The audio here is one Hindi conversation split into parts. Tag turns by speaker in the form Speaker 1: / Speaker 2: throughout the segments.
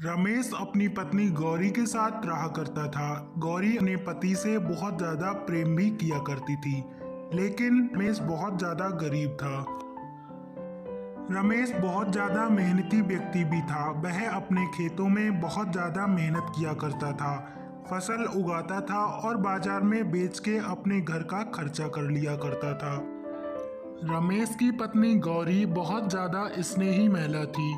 Speaker 1: रमेश अपनी पत्नी गौरी के साथ रहा करता था। गौरी अपने पति से बहुत ज्यादा प्रेम भी किया करती थी, लेकिन रमेश बहुत ज्यादा गरीब था। रमेश बहुत ज्यादा मेहनती व्यक्ति भी था। वह अपने खेतों में बहुत ज्यादा मेहनत किया करता था, फसल उगाता था और बाजार में बेच के अपने घर का खर्चा कर लिया करता था। रमेश की पत्नी गौरी बहुत ज्यादा स्नेही महिला थी।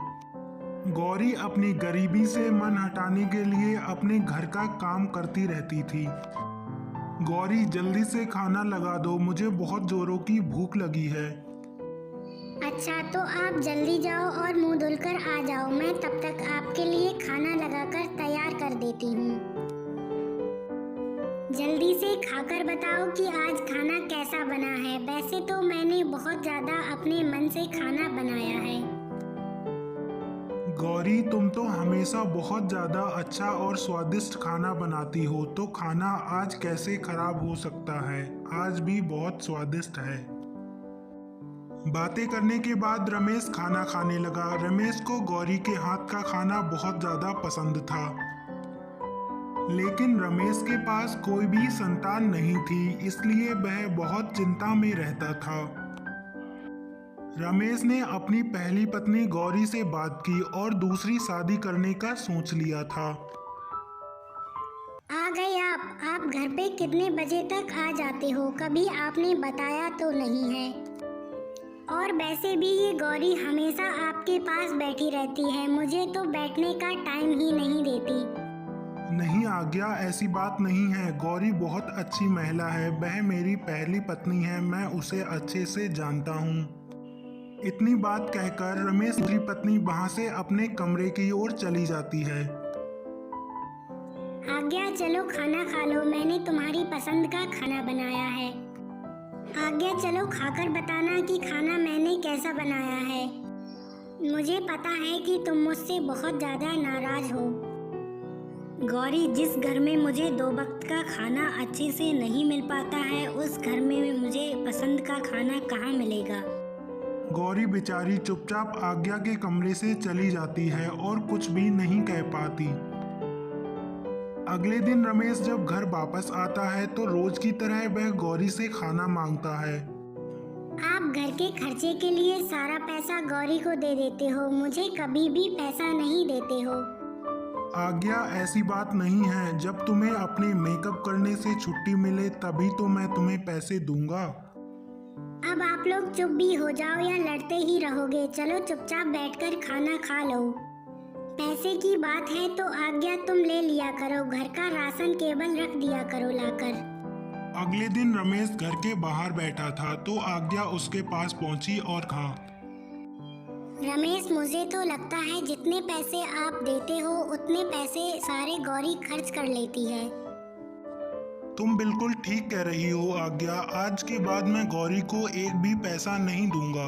Speaker 1: गौरी अपनी गरीबी से मन हटाने के लिए अपने घर का काम करती रहती थी। गौरी, जल्दी से खाना लगा दो, मुझे बहुत जोरों की भूख लगी है।
Speaker 2: अच्छा, तो आप जल्दी जाओ और मुंह धुलकर आ जाओ। मैं तब तक आपके लिए खाना लगाकर तैयार कर देती हूँ। जल्दी से खाकर बताओ कि आज खाना कैसा बना है। वैसे तो मैंने बहुत ज्यादा अपने मन से खाना बनाया है।
Speaker 1: गौरी, तुम तो हमेशा बहुत ज्यादा अच्छा और स्वादिष्ट खाना बनाती हो, तो खाना आज कैसे खराब हो सकता है? आज भी बहुत स्वादिष्ट है। बातें करने के बाद रमेश खाना खाने लगा। रमेश को गौरी के हाथ का खाना बहुत ज्यादा पसंद था, लेकिन रमेश के पास कोई भी संतान नहीं थी, इसलिए वह बहुत चिंता में रहता था। रमेश ने अपनी पहली पत्नी गौरी से बात की और दूसरी शादी करने का सोच लिया था।
Speaker 2: आ गए आप घर पे कितने बजे तक आ जाते हो? कभी आपने बताया तो नहीं है। और वैसे भी ये गौरी हमेशा आपके पास बैठी रहती है, मुझे तो बैठने का टाइम ही नहीं देती।
Speaker 1: नहीं आज्ञा, ऐसी बात नहीं है। गौरी बहुत अच्छी महिला है, वह मेरी पहली पत्नी है, मैं उसे अच्छे से जानता हूँ। इतनी बात कहकर रमेश की पत्नी वहां से अपने कमरे की ओर चली जाती है।
Speaker 2: आज्ञा, चलो खाना खा लो, मैंने तुम्हारी पसंद का खाना बनाया है। आज्ञा, चलो खाकर बताना कि खाना मैंने कैसा बनाया है। मुझे पता है कि तुम मुझसे बहुत ज्यादा नाराज हो। गौरी, जिस घर में मुझे 2 वक्त का खाना अच्छे से नहीं मिल पाता है, उस घर में मुझे पसंद का खाना कहाँ मिलेगा?
Speaker 1: गौरी बेचारी चुपचाप आज्ञा के कमरे से चली जाती है और कुछ भी नहीं कह पाती। अगले दिन रमेश जब घर वापस आता है तो रोज की तरह वह गौरी से खाना मांगता है।
Speaker 2: आप घर के खर्चे के लिए सारा पैसा गौरी को दे देते हो, मुझे कभी भी पैसा नहीं देते हो।
Speaker 1: आज्ञा, ऐसी बात नहीं है। जब तुम्हें अपने मेकअप करने से छुट्टी मिले तभी तो मैं तुम्हें पैसे दूंगा।
Speaker 2: अब आप लोग चुप भी हो जाओ या लड़ते ही रहोगे? चलो चुपचाप बैठकर खाना खा लो। पैसे की बात है तो आज्ञा तुम ले लिया करो, घर का राशन केवल रख दिया करो लाकर।
Speaker 1: अगले दिन रमेश घर के बाहर बैठा था तो आज्ञा उसके पास पहुंची और कहा,
Speaker 2: रमेश, मुझे तो लगता है जितने पैसे आप देते हो उतने पैसे सारे गौरी खर्च कर लेती है।
Speaker 1: तुम बिल्कुल ठीक कह रही हो आज्ञा, आज के बाद मैं गौरी को एक भी पैसा नहीं दूंगा।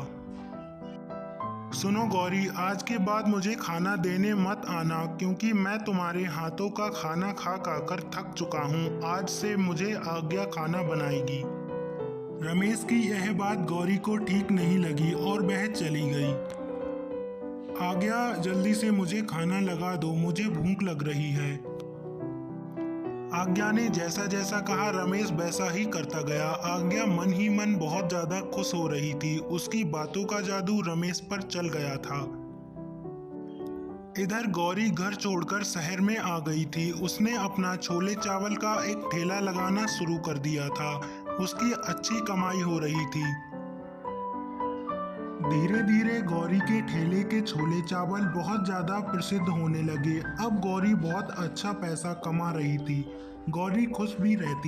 Speaker 1: सुनो गौरी, आज के बाद मुझे खाना देने मत आना, क्योंकि मैं तुम्हारे हाथों का खाना खा कर थक चुका हूँ। आज से मुझे आज्ञा खाना बनाएगी। रमेश की यह बात गौरी को ठीक नहीं लगी और वह चली गई। आज्ञा, जल्दी से मुझे खाना लगा दो, मुझे भूख लग रही है। आज्ञा ने जैसा जैसा कहा रमेश वैसा ही करता गया। आज्ञा मन ही मन बहुत ज्यादा खुश हो रही थी, उसकी बातों का जादू रमेश पर चल गया था। इधर गौरी घर छोड़कर शहर में आ गई थी। उसने अपना छोले चावल का एक ठेला लगाना शुरू कर दिया था, उसकी अच्छी कमाई हो रही थी। धीरे धीरे गौरी के ठेले के छोले चावल बहुत ज्यादा प्रसिद्ध होने लगे। अब गौरी बहुत अच्छा पैसा कमा रही थी। गौरी खुश भी रहती